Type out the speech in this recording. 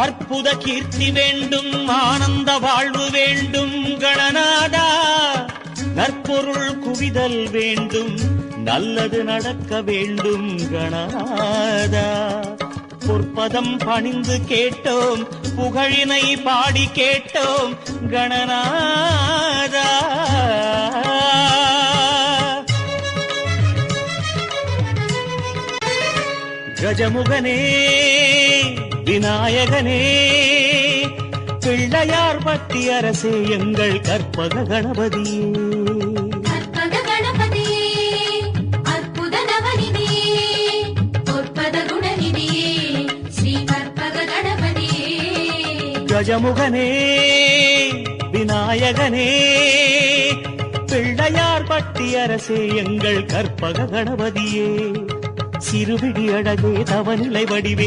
அற்புத கீர்த்தி வேண்டும், ஆனந்த வாழ்வு வேண்டும் கணநாதா. நற்பொருள் குவிதல் வேண்டும், நல்லது நடக்க வேண்டும் கணநாதா. பொற்பதம் பணிந்து கேட்டோம், புகழினை பாடி கேட்டோம் கணநாதா. கஜமுகனே விநாயகனே, பிள்ளையார் பட்டி அரசே, எங்கள் கற்பக கணபதியே. கற்பக கணபதியே, அற்புத நவநிதியே, பொற்பத குணநிதியே, ஸ்ரீ கற்பக கணபதியே. கஜமுகனே விநாயகனே, பிள்ளையார் பட்டி அரசே, எங்கள் கற்பக கணபதியே. சிறுவிழி அழகே, தவநிலை வடிவே,